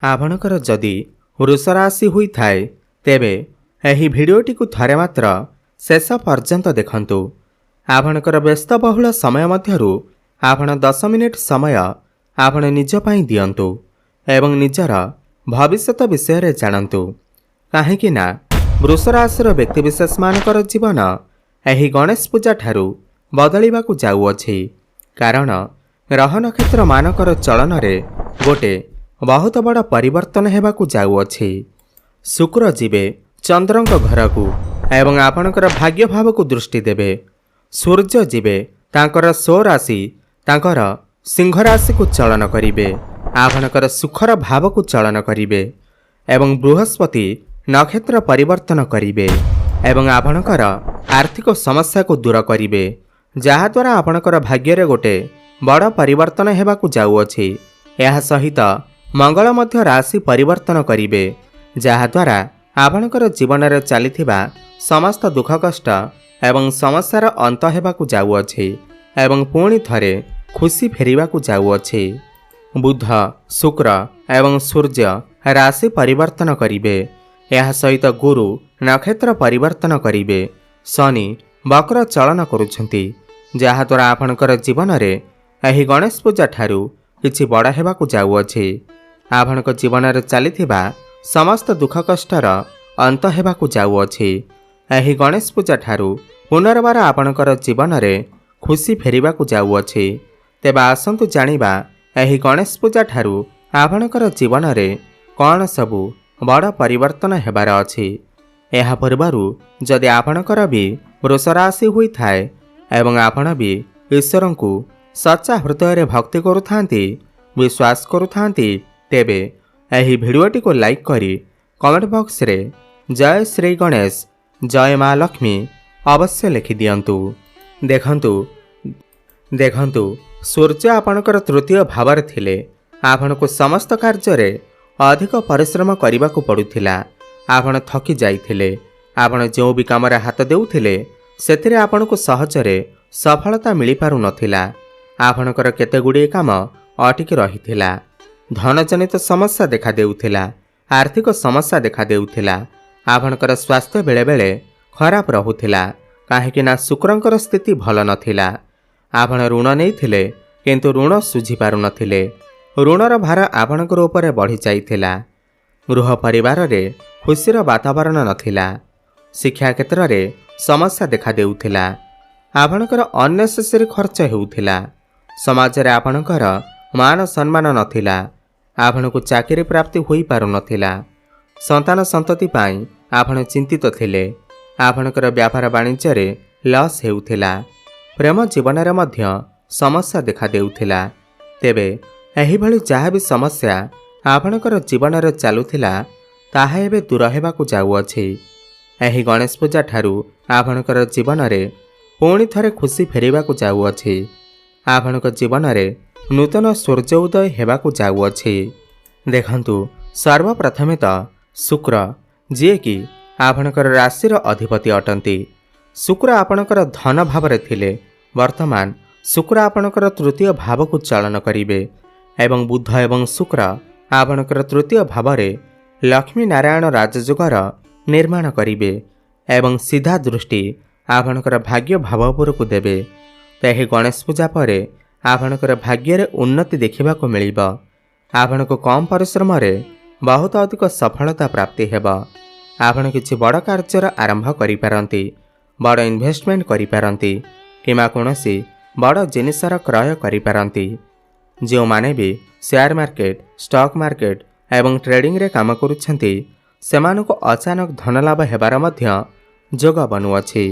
आपणकर जदि वृष राशि होइथाए तेबे एही भिडियोटी को थरे मात्र शेष पर्यंत देखंतु। आपणकर व्यस्तबहुल समय मध्यरु आपण 10 मिनिट समय आपण निज पई दियंतु एवं निजर भविष्यत विषय रे जानंतु। काहेकि ना वृष राशि व्यक्तिविशेष मानकर जीवन एही गणेश पूजा ठारू बदलिबाकू जाउअछि। कारण ग्रह नक्षत्र मानकर चलन रे गोटे बहुत बड़ परिवर्तन हेबाकू जाउअछि। शुक्र जीवे चंद्रंक घर को एवं आपणकर भाग्य भाव को दृष्टि देवे। सूर्य जीवे तांकर सो राशि तांकर सिंह राशि को चलन करिवे। आपणकर सुखर भाव को चलन करिवे एवं बृहस्पति नक्षत्र परिवर्तन करिवे एवं आपणकर आर्थिक समस्या को दूर करिवे, जहा द्वारा आपणकर भाग्य रे गोटे बड़ परिवर्तन हेबाकू जाउअछि। एहा सहित मंगल मध्य राशि परिवर्तन करिवे, जहा द्वारा आपणकर जीवन रे चलिथिबा समस्त दुख कष्ट एवं समस्यार अंत हेबाकू जाउअछि एवं पुणी थरे खुशी फेरिबाकू जाउअछि। बुध शुक्र एवं सूर्य राशि परिवर्तन करिवे। एहा सहित गुरु नक्षत्र परिवर्तन करिवे। शनि वक्र चलन करुछंती, जहा द्वारा आपणकर जीवन रे एही गणेश पूजा ठारू किछि बड़ हेबाकू जाउअछि। आपणक जीवन रे चलिथिबा समस्त दुख कष्टर अंत हेबाकू जाउअछि। एही गणेश पूजा ठारू पुनर्बार आपणकर जीवन रे खुशी फेरिबाकू जाउअछि। तेबे आसंतु जानिबा एही गणेश पूजा ठारू आपणकर जीवन रे कौन सबु बड़ परिवर्तन हेबार अछि। एहा पूर्वरु जदि आपणकर भी वृष राशि होइथाए एवं आपण भी ईश्वरंकु सच्चा हृदय रे भक्ति करुथांती, विश्वास करुथांती, तेबे एही भिडियोटी को लाइक करी कमेंट बॉक्स रे जय श्री गणेश जय माँ लक्ष्मी अवश्य लिखि दियंतु। देखंतु सूर्य आपणकर तृतीय भावर थिले आपणको समस्त कार्य रे अधिक परिश्रम करबाकू पड़ुथिला। आपण थकी जाइथिले। आपण जो भी काम रे हाथ देउथिले सेथिरे आपणको सहजरे सफलता मिली पारु नथिला। आपणकर केते गुडी काम अटिक रहिथिला। धन जनित समस्या देखा देउथिला। आर्थिक समस्या देखा देउथिला। आपणकर स्वास्थ्य बेले बेले खराब रहुथिला, काहेकि ना शुक्रंकर स्थिति भल नथिला। आपण ऋण नैथिले किंतु ऋण सुझी पारु नथिले। ऋणर भार आपणकर ऊपर बढ़ी जाइथिला। गृह परिवार रे खुशीर वातावरण नथिला। शिक्षा क्षेत्र रे समस्या देखा देउथिला। आपणकर अननेसेसरी खर्च हेउथिला। समाज रे आपणकर मान सम्मान नथिला। आपणको चाकरी प्राप्ति होई पारु नथिला। संतान संतति पाई आपण चिंतित थिले। आपणकर व्यापार वाणिज्य रे लॉस हेउथिला। प्रेम जीवन रे मध्य समस्या देखा देउथिला। तेबे एही भली जहा भी समस्या आपणकर जीवन रे चालुथिला ताहा एबे दूर हेबाकू जाउअछि। एही गणेश पूजा ठारू आपणकर जीवन रे पुणी थरे खुशी फेरिबाकू जाउअछि। आपणक जीवन रे नूतन सूर्य उदय हेबाकू जाउअछि। देखंतु सर्वप्रथमे तो शुक्र जे कि आपणकर राशिर अधिपति अटंती। शुक्र आपणकर धन भाव रे थिले, वर्तमान शुक्र आपणकर तृतीय भाव को चलन करिवे एवं बुध एवं शुक्र आपणकर तृतीय भाव रे लक्ष्मी नारायण राजयोगर निर्माण करिवे एवं सीधा दृष्टि आपणकर भाग्य भाव उपरकू देवे। तेहे गणेश पूजा परे आपणकर भाग्य रे उन्नति देखिबाकू मिलिबा। आपणको कम परिश्रम रे बहुत अधिक सफलता प्राप्ति हेबा। आपण किछि बड़ कार्यर आरंभ करि पारंती, बड़ इन्वेस्टमेंट करि पारंती किमा कोनोसी बड़ जिनिसर क्रय करि पारंती। जो माने भी शेयर मार्केट, स्टॉक मार्केट एवं ट्रेडिंग रे काम करुछंती सेमानको अचानक धन लाभ हेबार मध्य जोग बनुअछि।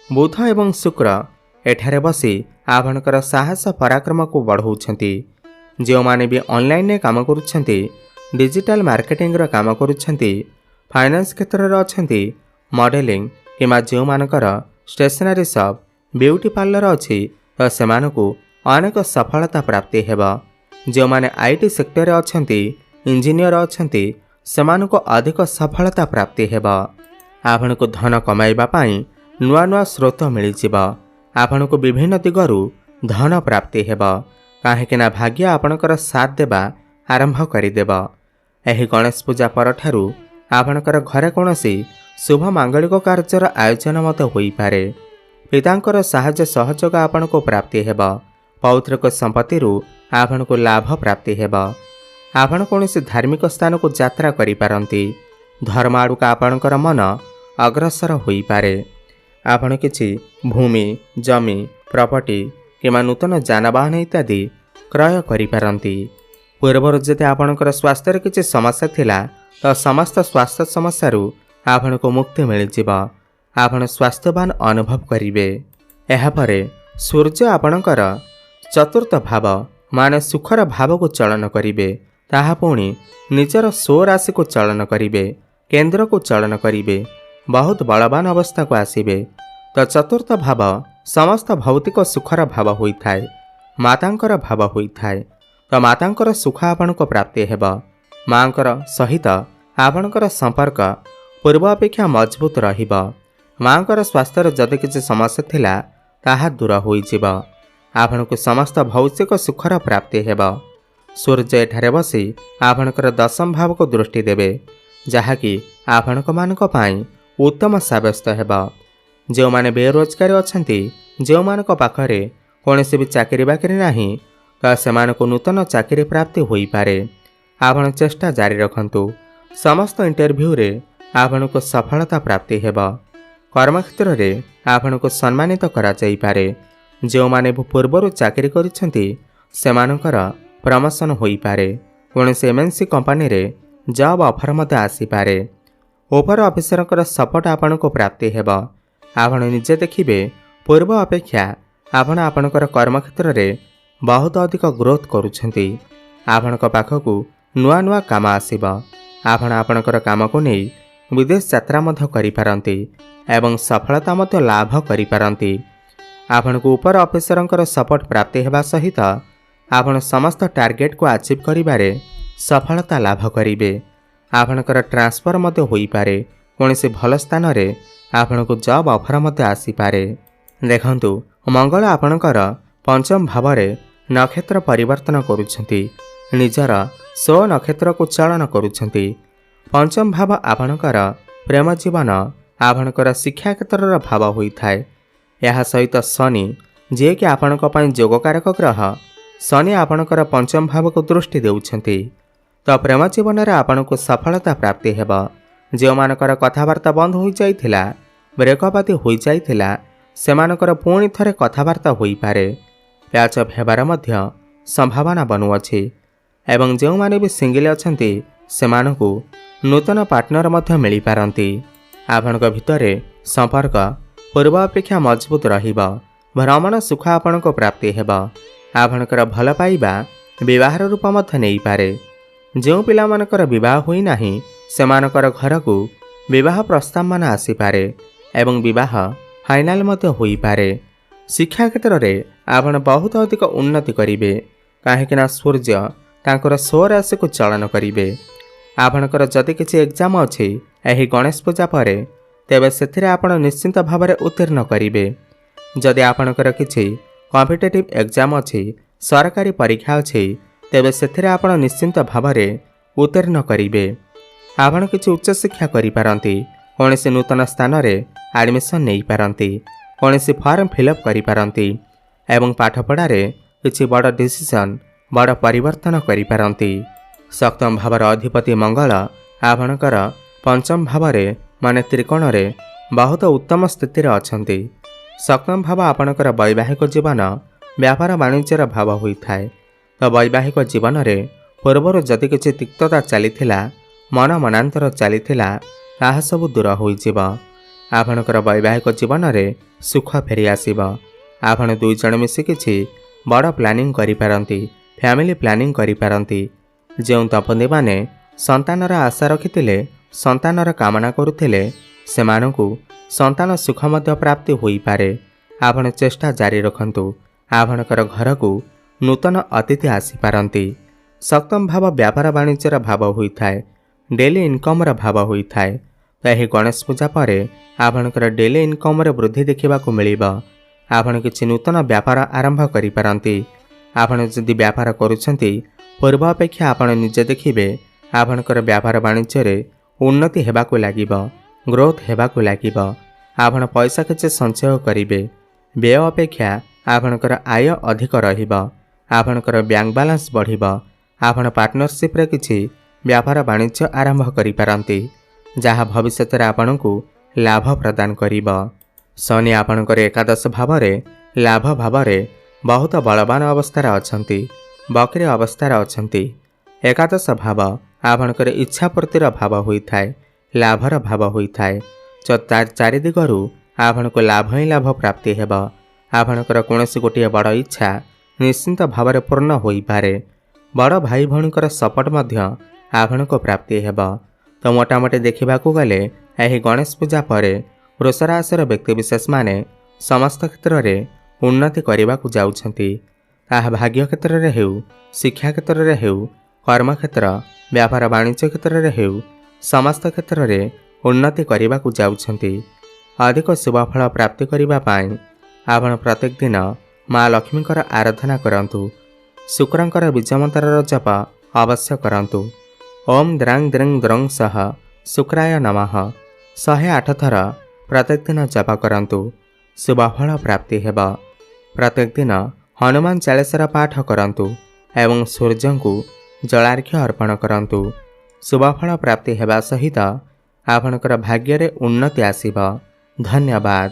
बुध एवं शुक्र एठारे बसी आपणकर साहस पराक्रम को बढ़ाउछंती। जो माने भी ऑनलाइन रे काम करुछंती, डिजिटल मार्केटिंग रो काम करुछंती, फाइनेंस क्षेत्र रे अछंती, मॉडलिंग किमा जो मानकर स्टेशनरी शॉप, ब्यूटी पार्लर अछि तो सेमानको अनेक सफलता प्राप्ति हेबा। जो माने आईटी सेक्टर रे अछंती, इंजीनियर अछंती सेमानको अधिक सफलता प्राप्ति हेबा। आपनको धन कमाइबा पाई नुआ नुआ स्रोत मिल जिबा। आपनको विभिन्न दिगरु धन प्राप्ति हेबा, काहेकि ना भाग्य आपणकर साथ देबा आरंभ करिदेबा। ଏହି ଗଣେଶ ପୂଜା ପରଠାରୁ ଆପଣଙ୍କର ଘରେ କୌଣସି ଶୁଭ ମାଙ୍ଗଳିକ କାର୍ଯ୍ୟର ଆୟୋଜନ ମଧ୍ୟ ହୋଇପାରେ। ପିତାଙ୍କର ସାହାଯ୍ୟ ସହଯୋଗ ଆପଣଙ୍କୁ ପ୍ରାପ୍ତି ହେବ। ପୌତ୍ରିକ ସମ୍ପତ୍ତିରୁ ଆପଣଙ୍କୁ ଲାଭ ପ୍ରାପ୍ତି ହେବ। ଆପଣ କୌଣସି ଧାର୍ମିକ ସ୍ଥାନକୁ ଯାତ୍ରା କରିପାରନ୍ତି। ଧର୍ମ ଆଡ଼କୁ ଆପଣଙ୍କର ମନ ଅଗ୍ରସର ହୋଇପାରେ। ଆପଣ କିଛି ଭୂମି, ଜମି, ପ୍ରପର୍ଟି କିମ୍ବା ନୂତନ ଯାନବାହନ ଇତ୍ୟାଦି କ୍ରୟ କରିପାରନ୍ତି। ପୂର୍ବରୁ ଯଦି ଆପଣଙ୍କର ସ୍ୱାସ୍ଥ୍ୟରେ କିଛି ସମସ୍ୟା ଥିଲା ତ ସମସ୍ତ ସ୍ୱାସ୍ଥ୍ୟ ସମସ୍ୟାରୁ ଆପଣଙ୍କୁ ମୁକ୍ତି ମିଳିଯିବ। ଆପଣ ସ୍ୱାସ୍ଥ୍ୟବାନ ଅନୁଭବ କରିବେ। ଏହାପରେ ସୂର୍ଯ୍ୟ ଆପଣଙ୍କର ଚତୁର୍ଥ ଭାବ ମାନେ ସୁଖର ଭାବକୁ ଚଳନ କରିବେ। ତାହା ପୁଣି ନିଜର ସ୍ୱରାଶିକୁ ଚଳନ କରିବେ, କେନ୍ଦ୍ରକୁ ଚଳନ କରିବେ, ବହୁତ ବଳବାନ ଅବସ୍ଥାକୁ ଆସିବେ। ତ ଚତୁର୍ଥ ଭାବ ସମସ୍ତ ଭୌତିକ ସୁଖର ଭାବ ହୋଇଥାଏ, ମାତାଙ୍କର ଭାବ ହୋଇଥାଏ। ତ ମାତାଙ୍କର ସୁଖ ଆପଣଙ୍କୁ ପ୍ରାପ୍ତି ହେବ। ମାଙ୍କର ସହିତ ଆପଣଙ୍କର ସମ୍ପର୍କ ପୂର୍ବ ଅପେକ୍ଷା ମଜବୁତ ରହିବ। ମାଙ୍କର ସ୍ୱାସ୍ଥ୍ୟରେ ଯଦି କିଛି ସମସ୍ୟା ଥିଲା ତାହା ଦୂର ହୋଇଯିବ। ଆପଣଙ୍କୁ ସମସ୍ତ ଭୌତିକ ସୁଖର ପ୍ରାପ୍ତି ହେବ। ସୂର୍ଯ୍ୟ ଏଠାରେ ବସି ଆପଣଙ୍କର ଦଶମ ଭାବକୁ ଦୃଷ୍ଟି ଦେବେ, ଯାହାକି ଆପଣଙ୍କ ପାଇଁ ଉତ୍ତମ ସାବ୍ୟସ୍ତ ହେବ। ଯେଉଁମାନେ ବେରୋଜଗାରୀ ଅଛନ୍ତି, ଯେଉଁମାନଙ୍କ ପାଖରେ କୌଣସି ବି ଚାକିରି ବାକିରି ନାହିଁ, ତ ସେମାନଙ୍କୁ ନୂତନ ଚାକିରି ପ୍ରାପ୍ତି ହୋଇପାରେ। ଆପଣ ଚେଷ୍ଟା ଜାରି ରଖନ୍ତୁ। ସମସ୍ତ ଇଣ୍ଟରଭ୍ୟୁରେ ଆପଣଙ୍କୁ ସଫଳତା ପ୍ରାପ୍ତି ହେବ। କର୍ମକ୍ଷେତ୍ରରେ ଆପଣଙ୍କୁ ସମ୍ମାନିତ କରାଯାଇପାରେ। ଯେଉଁମାନେ ପୂର୍ବରୁ ଚାକିରି କରିଛନ୍ତି ସେମାନଙ୍କର ପ୍ରମୋଶନ ହୋଇପାରେ। କୌଣସି MNC କମ୍ପାନୀରେ ଜବ୍ ଅଫର ମଧ୍ୟ ଆସିପାରେ। ଉପର ଅଫିସରଙ୍କର ସପୋର୍ଟ ଆପଣଙ୍କୁ ପ୍ରାପ୍ତି ହେବ। ଆପଣ ନିଜେ ଦେଖିବେ ପୂର୍ବ ଅପେକ୍ଷା ଆପଣ ଆପଣଙ୍କର କର୍ମକ୍ଷେତ୍ରରେ ବହୁତ ଅଧିକ ଗ୍ରୋଥ୍ କରୁଛନ୍ତି। ଆପଣଙ୍କ ପାଖକୁ ନୂଆ ନୂଆ କାମ ଆସିବ। ଆପଣ ଆପଣଙ୍କର କାମକୁ ନେଇ ବିଦେଶ ଯାତ୍ରା ମଧ୍ୟ କରିପାରନ୍ତି ଏବଂ ସଫଳତା ମଧ୍ୟ ଲାଭ କରିପାରନ୍ତି। ଆପଣଙ୍କୁ ଉପର ଅଫିସରଙ୍କର ସପୋର୍ଟ ପ୍ରାପ୍ତି ହେବା ସହିତ ଆପଣ ସମସ୍ତ ଟାର୍ଗେଟକୁ ଆଚିଭ୍ କରିବାରେ ସଫଳତା ଲାଭ କରିବେ। ଆପଣଙ୍କର ଟ୍ରାନ୍ସଫର ମଧ୍ୟ ହୋଇପାରେ। କୌଣସି ଭଲ ସ୍ଥାନରେ ଆପଣଙ୍କୁ ଜବ୍ ଅଫର ମଧ୍ୟ ଆସିପାରେ। ଦେଖନ୍ତୁ, ମଙ୍ଗଳ ଆପଣଙ୍କର ପଞ୍ଚମ ଭାବରେ ନକ୍ଷତ୍ର ପରିବର୍ତ୍ତନ କରୁଛନ୍ତି। ନିଜର ସ୍ୱ ନକ୍ଷତ୍ରକୁ ଚାଳନ କରୁଛନ୍ତି। ପଞ୍ଚମ ଭାବ ଆପଣଙ୍କର ପ୍ରେମ ଜୀବନ, ଆପଣଙ୍କର ଶିକ୍ଷା କ୍ଷେତ୍ରର ଭାବ ହୋଇଥାଏ। ଏହା ସହିତ ଶନି, ଯିଏକି ଆପଣଙ୍କ ପାଇଁ ଯୋଗକାରକ ଗ୍ରହ, ଶନି ଆପଣଙ୍କର ପଞ୍ଚମ ଭାବକୁ ଦୃଷ୍ଟି ଦେଉଛନ୍ତି। ତ ପ୍ରେମ ଜୀବନରେ ଆପଣଙ୍କୁ ସଫଳତା ପ୍ରାପ୍ତି ହେବ। ଯେଉଁମାନଙ୍କର କଥାବାର୍ତ୍ତା ବନ୍ଦ ହୋଇଯାଇଥିଲା, ବ୍ରେକଅପ୍ ଆଦି ହୋଇଯାଇଥିଲା, ସେମାନଙ୍କର ପୁଣି ଥରେ କଥାବାର୍ତ୍ତା ହୋଇପାରେ। ପ୍ୟାଚ୍ ଅପ୍ ହେବାର ମଧ୍ୟ ସମ୍ଭାବନା ବନୁଅଛି। ଏବଂ ଯେଉଁମାନେ ବି ସିଙ୍ଗିଲ୍ ଅଛନ୍ତି ସେମାନଙ୍କୁ ନୂତନ ପାର୍ଟନର ମଧ୍ୟ ମିଳିପାରନ୍ତି। ଆପଣଙ୍କ ଭିତରେ ସମ୍ପର୍କ ପୂର୍ବ ଅପେକ୍ଷା ମଜବୁତ ରହିବ। ଭ୍ରମଣ ସୁଖ ଆପଣଙ୍କୁ ପ୍ରାପ୍ତି ହେବ। ଆପଣଙ୍କର ଭଲ ପାଇବା ବିବାହର ରୂପ ମଧ୍ୟ ନେଇପାରେ। ଯେଉଁ ପିଲାମାନଙ୍କର ବିବାହ ହୋଇନାହିଁ ସେମାନଙ୍କର ଘରକୁ ବିବାହ ପ୍ରସ୍ତାବମାନ ଆସିପାରେ ଏବଂ ବିବାହ ଫାଇନାଲ ମଧ୍ୟ ହୋଇପାରେ। ଶିକ୍ଷା କ୍ଷେତ୍ରରେ ଆପଣ ବହୁତ ଅଧିକ ଉନ୍ନତି କରିବେ, କାହିଁକିନା ସୂର୍ଯ୍ୟ ତାଙ୍କର ସ୍ୱରାଶିକୁ ଚଳନ କରିବେ। ଆପଣଙ୍କର ଯଦି କିଛି ଏକ୍ଜାମ ଅଛି ଏହି ଗଣେଶ ପୂଜା ପରେ, ତେବେ ସେଥିରେ ଆପଣ ନିଶ୍ଚିନ୍ତ ଭାବରେ ଉତ୍ତୀର୍ଣ୍ଣ କରିବେ। ଯଦି ଆପଣଙ୍କର କିଛି କମ୍ପିଟେଟିଭ୍ ଏକ୍ଜାମ ଅଛି, ସରକାରୀ ପରୀକ୍ଷା ଅଛି, ତେବେ ସେଥିରେ ଆପଣ ନିଶ୍ଚିନ୍ତ ଭାବରେ ଉତ୍ତୀର୍ଣ୍ଣ କରିବେ। ଆପଣ କିଛି ଉଚ୍ଚଶିକ୍ଷା କରିପାରନ୍ତି, କୌଣସି ନୂତନ ସ୍ଥାନରେ ଆଡ଼ମିସନ୍ ନେଇପାରନ୍ତି, କୌଣସି ଫର୍ମ ଫିଲ୍ଅପ୍ କରିପାରନ୍ତି ଏବଂ ପାଠପଢ଼ାରେ କିଛି ବଡ଼ ଡିସିସନ୍, ବଡ଼ ପରିବର୍ତ୍ତନ କରିପାରନ୍ତି। ସପ୍ତମ ଭାବର ଅଧିପତି ମଙ୍ଗଳ ଆପଣଙ୍କର ପଞ୍ଚମ ଭାବରେ ମାନେ ତ୍ରିକୋଣରେ ବହୁତ ଉତ୍ତମ ସ୍ଥିତିରେ ଅଛନ୍ତି। ସପ୍ତମ ଭାବ ଆପଣଙ୍କର ବୈବାହିକ ଜୀବନ, ବ୍ୟାପାର ବାଣିଜ୍ୟର ଭାବ ହୋଇଥାଏ। ତ ବୈବାହିକ ଜୀବନରେ ପୂର୍ବରୁ ଯଦି କିଛି ତିକ୍ତତା ଚାଲିଥିଲା, ମନ ମନାନ୍ତର ଚାଲିଥିଲା, ତାହା ସବୁ ଦୂର ହୋଇଯିବ। ଆପଣଙ୍କର ବୈବାହିକ ଜୀବନରେ ସୁଖ ଫେରିଆସିବ। ଆପଣ ଦୁଇ ଜଣ ମିଶି କିଛି ବଡ଼ ପ୍ଲାନିଂ କରିପାରନ୍ତି, ଫ୍ୟାମିଲି ପ୍ଲାନିଂ କରିପାରନ୍ତି। ଯେଉଁ ଦମ୍ପତିମାନେ ସନ୍ତାନର ଆଶା ରଖିଥିଲେ, ସନ୍ତାନର କାମନା କରୁଥିଲେ, ସେମାନଙ୍କୁ ସନ୍ତାନ ସୁଖ ମଧ୍ୟ ପ୍ରାପ୍ତି ହୋଇପାରେ। ଆପଣ ଚେଷ୍ଟା ଜାରି ରଖନ୍ତୁ। ଆପଣଙ୍କର ଘରକୁ ନୂତନ ଅତିଥି ଆସିପାରନ୍ତି। ସପ୍ତମ ଭାବ ବ୍ୟାପାର ବାଣିଜ୍ୟର ଭାବ ହୋଇଥାଏ, ଡେଲି ଇନକମ୍ର ଭାବ ହୋଇଥାଏ। ତ ଏହି ଗଣେଶ ପୂଜା ପରେ ଆପଣଙ୍କର ଡେଲି ଇନକମ୍ରେ ବୃଦ୍ଧି ଦେଖିବାକୁ ମିଳିବ। ଆପଣ କିଛି ନୂତନ ବ୍ୟାପାର ଆରମ୍ଭ କରିପାରନ୍ତି। ଆପଣ ଯଦି ବ୍ୟାପାର କରୁଛନ୍ତି, ପୂର୍ବ ଅପେକ୍ଷା ଆପଣ ନିଜେ ଦେଖିବେ आपणकर व्यापार वाणिज्य उन्नति हेबाकु लागिब, ग्रोथ हेबाकु लागिब। आपण पैसा किछि संचय करिवे। व्यय अपेक्षा आपणकर आय अधिक रहिब। आपणकर बैंक बैलेंस बढ़िब। आपण पार्टनरशिप रे किछि व्यापार वाणिज्य आरंभ करि पारंती, जहा भविष्य रे आपणकु लाभ प्रदान करिब। शनि आपणकर एकादश भाव रे लाभ भाव रे बहुत बलवान अवस्था अछंती, बक्री अवस्था अछंती। एकादश भाव आपणकर इच्छा पूर्तिर भाव होइथाय, लाभर भाव होइथाय। चारि दिगरु आपणको लाभ ही लाभ प्राप्ति हेब। आपणकर कोनोसी गोटे बड़ इच्छा निश्चिंत भाव में पूर्ण होई पारे। बड़ भाई भौणीकर सपोर्ट मध्य आपणको प्राप्ति हेब। तो मोटामोटी देखिबाकू गले एही गणेश पूजा पर वृष राशिर व्यक्तिविशेष माने समस्त क्षेत्र में उन्नति करने जाउछंती। ताहा भाग्य क्षेत्र में हेउ, शिक्षा क्षेत्र में हेउ, कर्म क्षेत्र, व्यापार वाणिज्य क्षेत्र में हेउ, समस्त क्षेत्र में उन्नति करने जाउछंती। अधिक शुभफल प्राप्ति करने पाई आपण प्रत्येक दिन माँ लक्ष्मीकर आराधना करंतु। शुक्रंकर बीजमंत्र जप अवश्य करंतु। ओम द्रांग द्रिंग द्रंग सह शुक्राय नमः 108 थर प्रत्येक दिन जप करंतु। शुभफल प्राप्ति हेब। प्रत्येक दिन हनुमान चालीसार पाठ करंतु एवं सूर्य को जलार्घ्य अर्पण करंतु। शुभफल प्राप्ति हेबा सहित आपणकर भाग्य रे उन्नति आसीब। धन्यवाद।